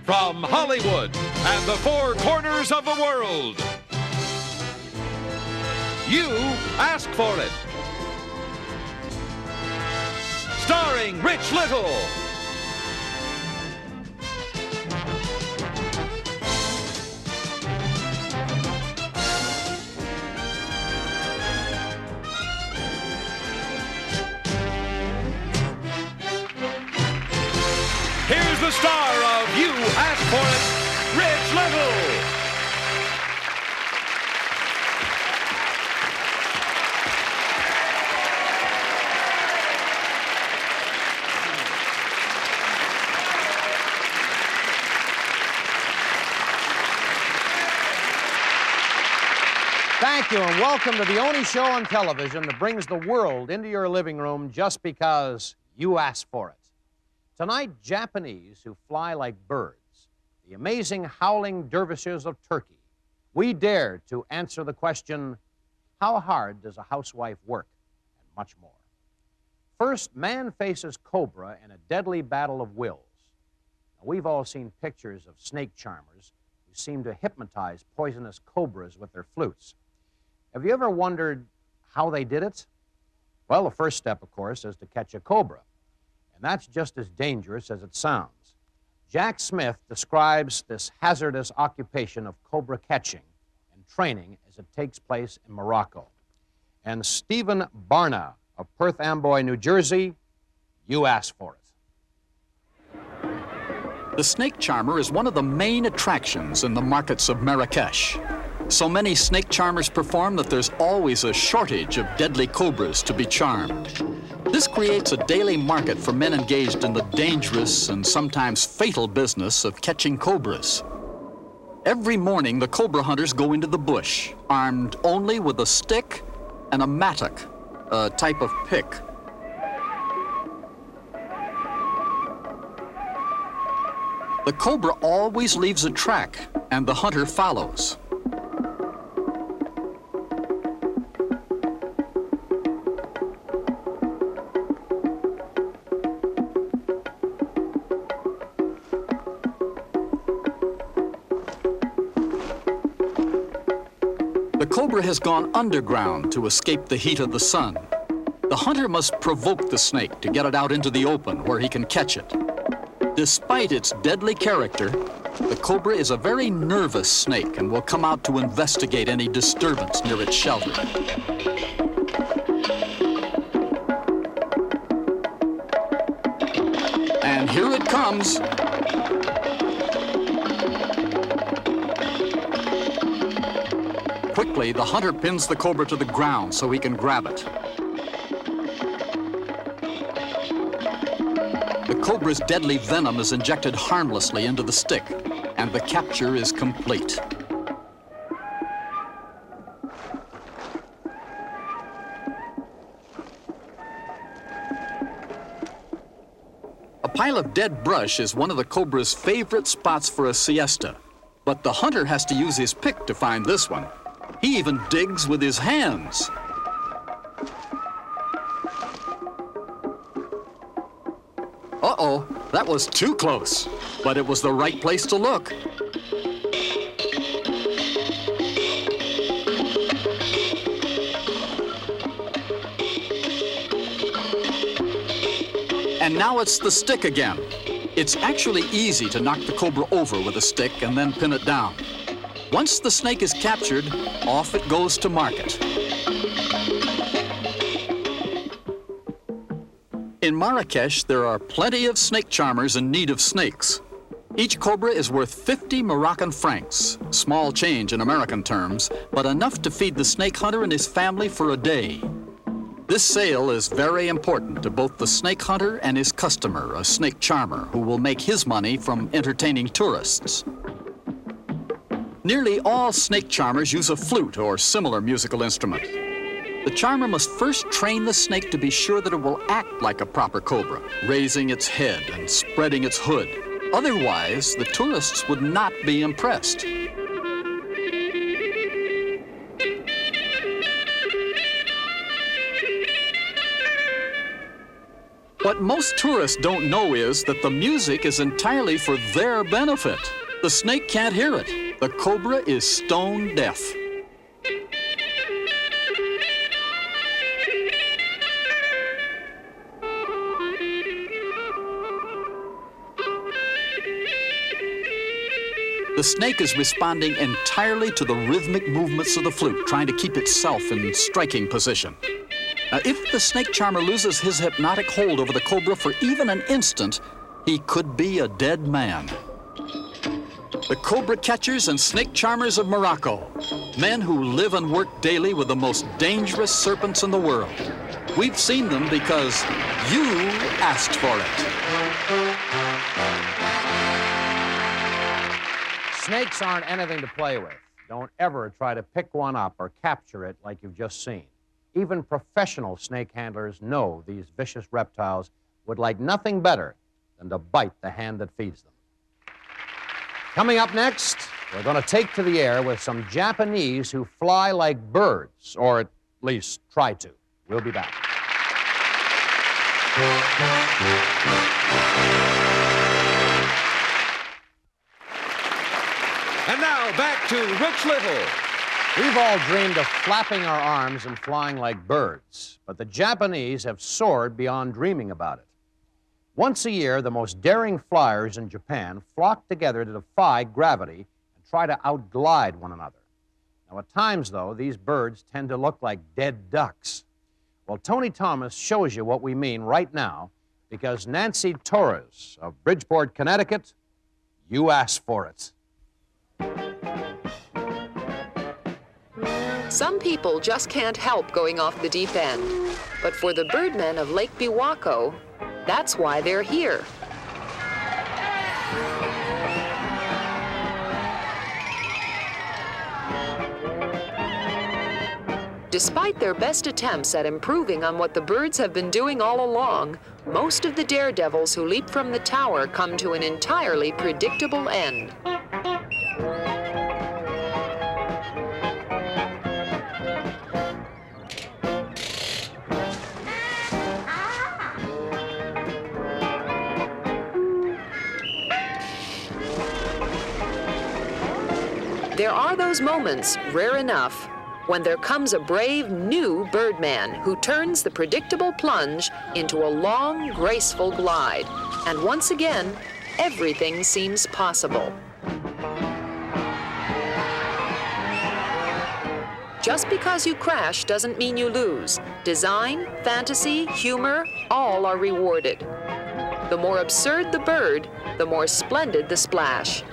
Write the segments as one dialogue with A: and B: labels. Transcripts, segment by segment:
A: From Hollywood and the four corners of the world, you ask for it. Starring Rich Little. Here's the star of You Ask For It, Rich Little.
B: Thank you, and welcome to the only show on television that brings the world into your living room just because you asked for it. Tonight, Japanese who fly like birds, the amazing Howling Dervishes of Turkey. We dare to answer the question, how hard does a housewife work? And much more. First, man faces cobra in a deadly battle of wills. Now, we've all seen pictures of snake charmers who seem to hypnotize poisonous cobras with their flutes. Have you ever wondered how they did it? Well, the first step, of course, is to catch a cobra. And that's just as dangerous as it sounds. Jack Smith describes this hazardous occupation of cobra catching and training as it takes place in Morocco. And Stephen Barna of Perth Amboy, New Jersey, you asked for it.
C: The snake charmer is one of the main attractions in the markets of Marrakesh. So many snake charmers perform that there's always a shortage of deadly cobras to be charmed. This creates a daily market for men engaged in the dangerous and sometimes fatal business of catching cobras. Every morning, the cobra hunters go into the bush, armed only with a stick and a mattock, a type of pick. The cobra always leaves a track, and the hunter follows. The cobra has gone underground to escape the heat of the sun. The hunter must provoke the snake to get it out into the open where he can catch it. Despite its deadly character, the cobra is a very nervous snake and will come out to investigate any disturbance near its shelter. And here it comes. Quickly, the hunter pins the cobra to the ground so he can grab it. The cobra's deadly venom is injected harmlessly into the stick, and the capture is complete. A pile of dead brush is one of the cobra's favorite spots for a siesta, but the hunter has to use his pick to find this one. He even digs with his hands. Uh-oh, that was too close, but it was the right place to look. And now it's the stick again. It's actually easy to knock the cobra over with a stick and then pin it down. Once the snake is captured, off it goes to market. In Marrakesh, there are plenty of snake charmers in need of snakes. Each cobra is worth 50 Moroccan francs, small change in American terms, but enough to feed the snake hunter and his family for a day. This sale is very important to both the snake hunter and his customer, a snake charmer, who will make his money from entertaining tourists. Nearly all snake charmers use a flute or similar musical instrument. The charmer must first train the snake to be sure that it will act like a proper cobra, raising its head and spreading its hood. Otherwise, the tourists would not be impressed. What most tourists don't know is that the music is entirely for their benefit. The snake can't hear it. The cobra is stone deaf. The snake is responding entirely to the rhythmic movements of the flute, trying to keep itself in striking position. Now, if the snake charmer loses his hypnotic hold over the cobra for even an instant, he could be a dead man. The cobra catchers and snake charmers of Morocco, men who live and work daily with the most dangerous serpents in the world. We've seen them because you asked for it.
B: Snakes aren't anything to play with. Don't ever try to pick one up or capture it like you've just seen. Even professional snake handlers know these vicious reptiles would like nothing better than to bite the hand that feeds them. Coming up next, we're going to take to the air with some Japanese who fly like birds, or at least try to. We'll be back.
A: And now back to Rich Little.
B: We've all dreamed of flapping our arms and flying like birds, but the Japanese have soared beyond dreaming about it. Once a year, the most daring flyers in Japan flock together to defy gravity and try to outglide one another. Now, at times, though, these birds tend to look like dead ducks. Well, Tony Thomas shows you what we mean right now, because Nancy Torres of Bridgeport, Connecticut, you asked for it.
D: Some people just can't help going off the deep end. But for the birdmen of Lake Biwako, that's why they're here. Despite their best attempts at improving on what the birds have been doing all along, most of the daredevils who leap from the tower come to an entirely predictable end. There are those moments, rare enough, when there comes a brave new birdman who turns the predictable plunge into a long, graceful glide. And once again, everything seems possible. Just because you crash doesn't mean you lose. Design, fantasy, humor, all are rewarded. The more absurd the bird, the more splendid the splash.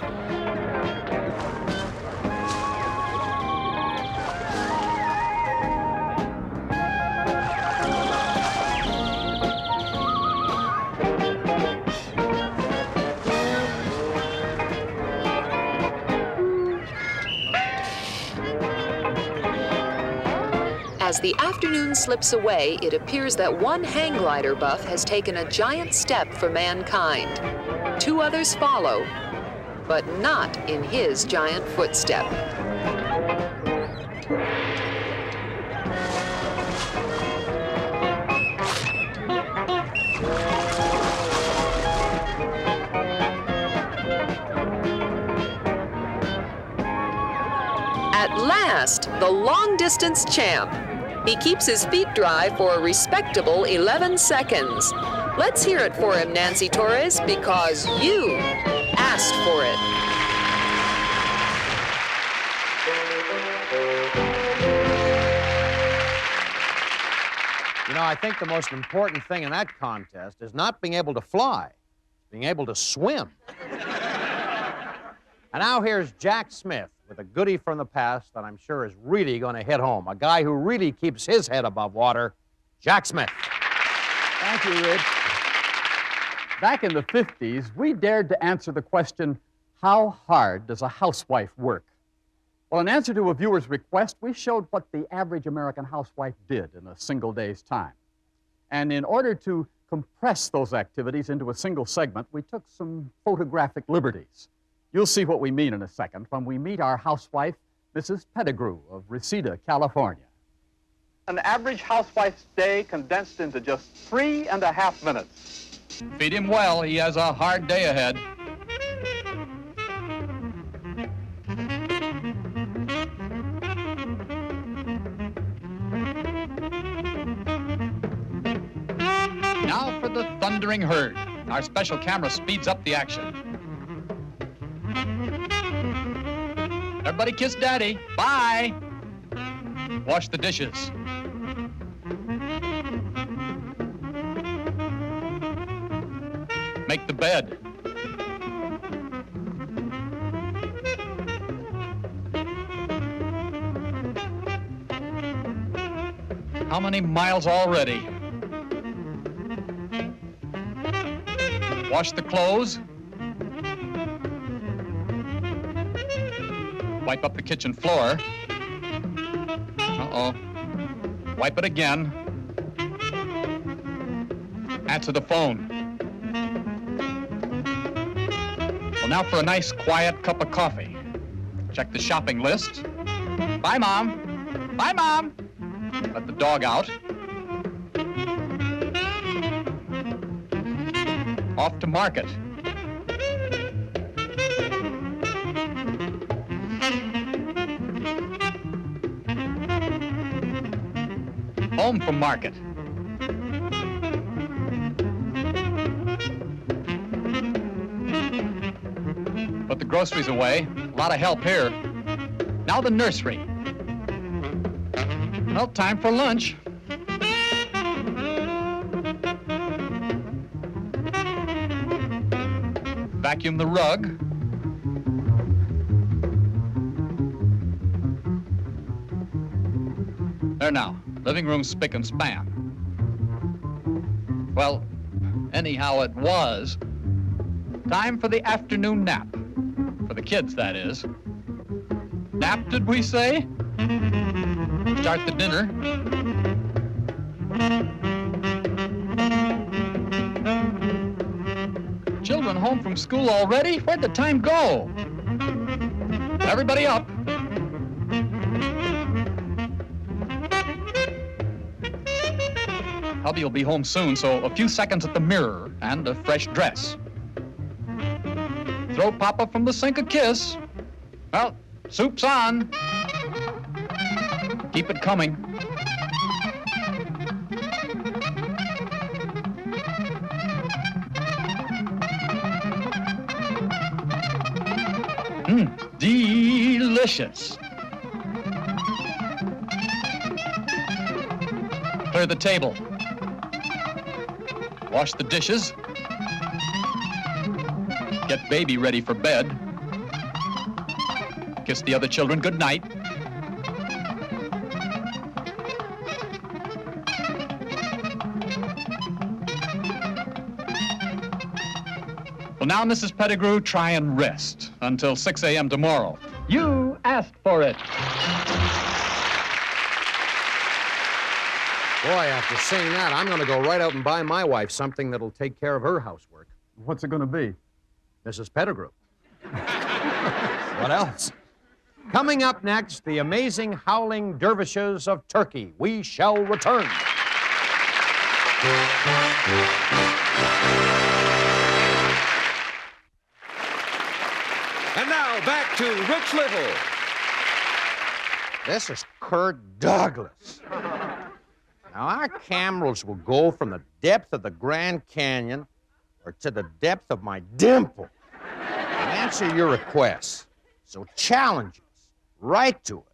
D: As the afternoon slips away, it appears that one hang glider buff has taken a giant step for mankind. Two others follow, but not in his giant footstep. At last, the long-distance champ. He keeps his feet dry for a respectable 11 seconds. Let's hear it for him, Nancy Torres, because you asked for it.
B: You know, I think the most important thing in that contest is not being able to fly, being able to swim. And now here's Jack Smith with a goodie from the past that I'm sure is really going to hit home. A guy who really keeps his head above water, Jack Smith.
E: Thank you, Rich. Back in the 50s, we dared to answer the question, how hard does a housewife work? Well, in answer to a viewer's request, we showed what the average American housewife did in a single day's time. And in order to compress those activities into a single segment, we took some photographic liberties. You'll see what we mean in a second when we meet our housewife, Mrs. Pettigrew of Reseda, California. An average housewife's day condensed into just 3.5 minutes.
C: Feed him well. He has a hard day ahead. Now for the thundering herd. Our special camera speeds up the action. Everybody kiss Daddy. Bye. Wash the dishes. Make the bed. How many miles already? Wash the clothes. Wipe up the kitchen floor. Uh-oh. Wipe it again. Answer the phone. Well, now for a nice, quiet cup of coffee. Check the shopping list. Bye, Mom. Bye, Mom. Let the dog out. Off to market. Home from market. Put the groceries away. A lot of help here. Now the nursery. Well, time for lunch. Vacuum the rug. There now, living room spick and span. Well, anyhow it was. Time for the afternoon nap. For the kids, that is. Nap, did we say? Start the dinner. Children home from school already? Where'd the time go? Everybody up. Hubby will be home soon, so a few seconds at the mirror and a fresh dress. Throw Papa from the sink a kiss. Well, soup's on. Keep it coming. Delicious. Clear the table. Wash the dishes. Get baby ready for bed. Kiss the other children good night. Well, now, Mrs. Pettigrew, try and rest until 6 a.m. tomorrow. You asked for it.
B: Boy, after seeing that, I'm going to go right out and buy my wife something that'll take care of her housework.
E: What's it going to be?
B: Mrs. Pettigrew. What else? Coming up next, the amazing Howling Dervishes of Turkey. We shall return.
A: And now back to Rich Little.
B: This is Kurt Douglas. Now, our cameras will go from the depth of the Grand Canyon or to the depth of my dimple and answer your requests. So challenge us. Write to us.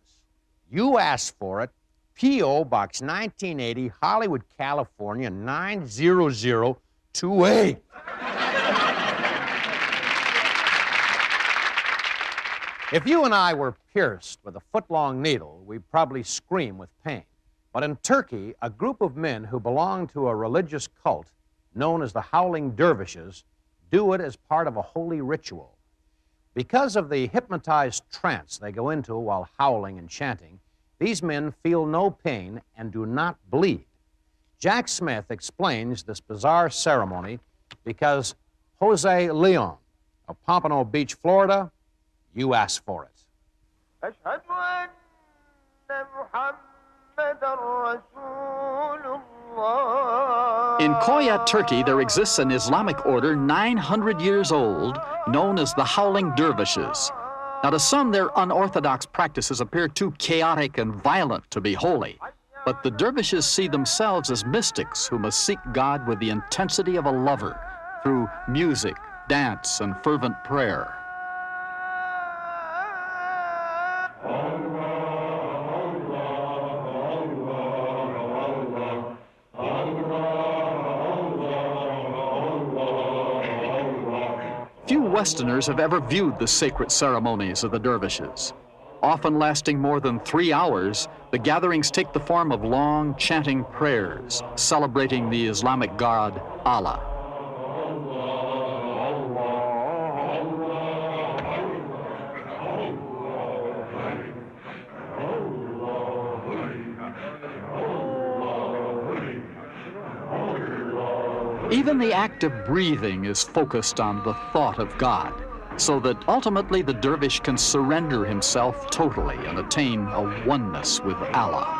B: You asked for it. P.O. Box 1980, Hollywood, California, 90028. If you and I were pierced with a foot-long needle, we'd probably scream with pain. But in Turkey, a group of men who belong to a religious cult known as the Howling Dervishes do it as part of a holy ritual. Because of the hypnotized trance they go into while howling and chanting, these men feel no pain and do not bleed. Jack Smith explains this bizarre ceremony because Jose Leon of Pompano Beach, Florida, you asked for it.
C: In Koyat, Turkey, there exists an Islamic order 900 years old known as the Howling Dervishes. Now, to some, their unorthodox practices appear too chaotic and violent to be holy. But the dervishes see themselves as mystics who must seek God with the intensity of a lover through music, dance, and fervent prayer. Few Westerners have ever viewed the sacred ceremonies of the dervishes. Often lasting more than 3 hours, the gatherings take the form of long chanting prayers, celebrating the Islamic god Allah. Even the act of breathing is focused on the thought of God, so that ultimately the dervish can surrender himself totally and attain a oneness with Allah.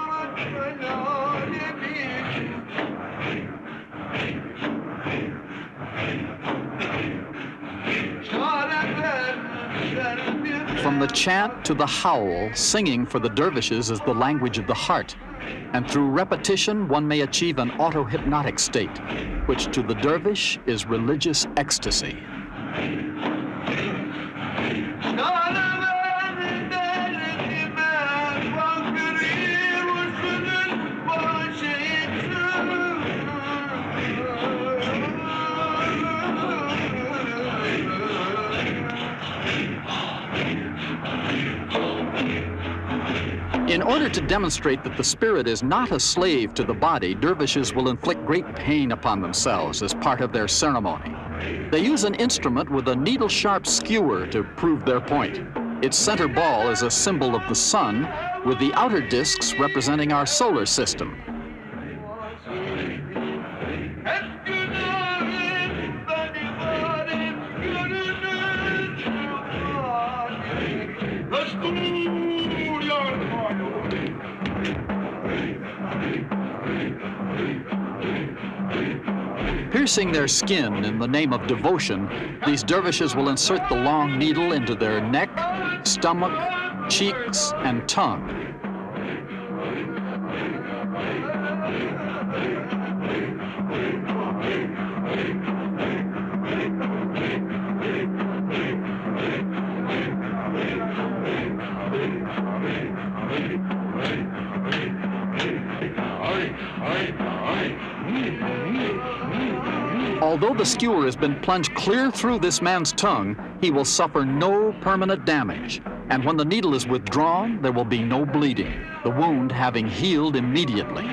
C: From the chant to the howl, singing for the dervishes is the language of the heart. And through repetition, one may achieve an auto-hypnotic state, which to the dervish is religious ecstasy. In order to demonstrate that the spirit is not a slave to the body, dervishes will inflict great pain upon themselves as part of their ceremony. They use an instrument with a needle-sharp skewer to prove their point. Its center ball is a symbol of the sun, with the outer discs representing our solar system. Piercing their skin in the name of devotion, these dervishes will insert the long needle into their neck, stomach, cheeks, and tongue. Although the skewer has been plunged clear through this man's tongue, he will suffer no permanent damage. And when the needle is withdrawn, there will be no bleeding, the wound having healed immediately.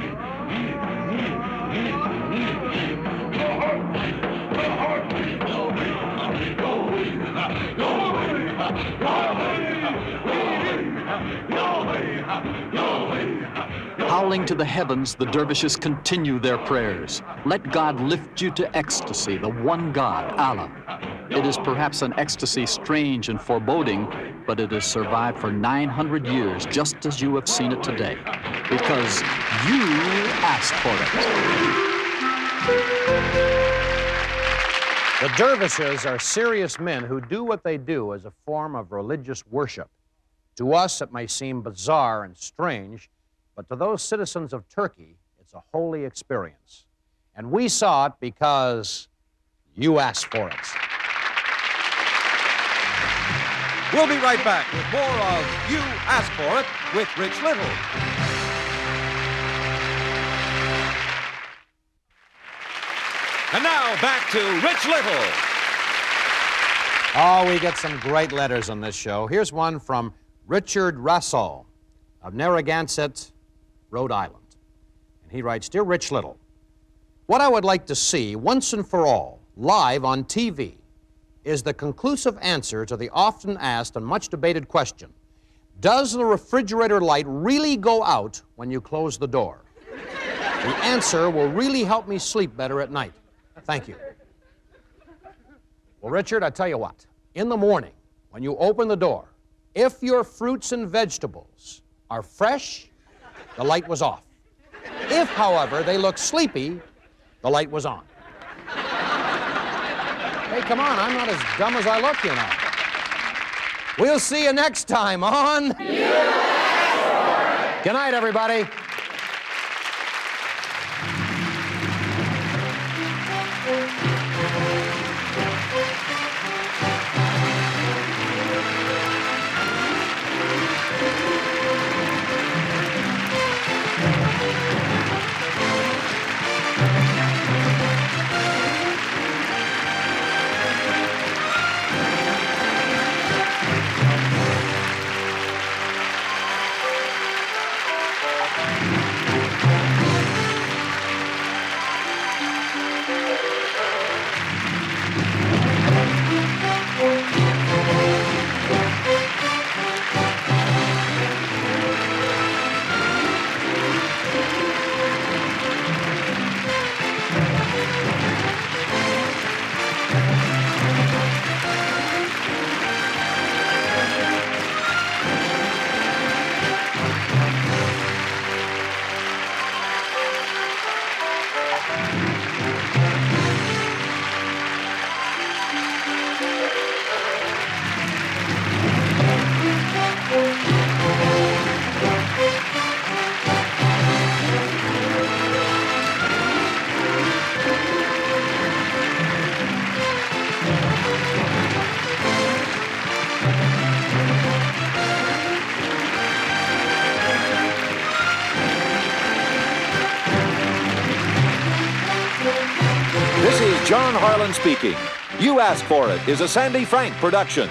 C: Howling to the heavens, the dervishes continue their prayers. Let God lift you to ecstasy, the one God, Allah. It is perhaps an ecstasy strange and foreboding, but it has survived for 900 years, just as you have seen it today, because you asked for it.
B: The dervishes are serious men who do what they do as a form of religious worship. To us, it may seem bizarre and strange, but to those citizens of Turkey, it's a holy experience. And we saw it because you asked for it.
A: We'll be right back with more of You Asked For It with Rich Little. And now back to Rich Little.
B: Oh, we get some great letters on this show. Here's one from Richard Russell of Narragansett, Rhode Island. And he writes, Dear Rich Little, what I would like to see once and for all, live on TV, is the conclusive answer to the often asked and much debated question, does the refrigerator light really go out when you close the door? The answer will really help me sleep better at night. Thank you. Well, Richard, I tell you what, in the morning, when you open the door, if your fruits and vegetables are fresh the light was off. If, however, they looked sleepy, the light was on. Hey, come on, I'm not as dumb as I look, you know. We'll see you next time on... Good night, everybody.
A: This is John Harlan speaking. You Asked For It is a Sandy Frank production.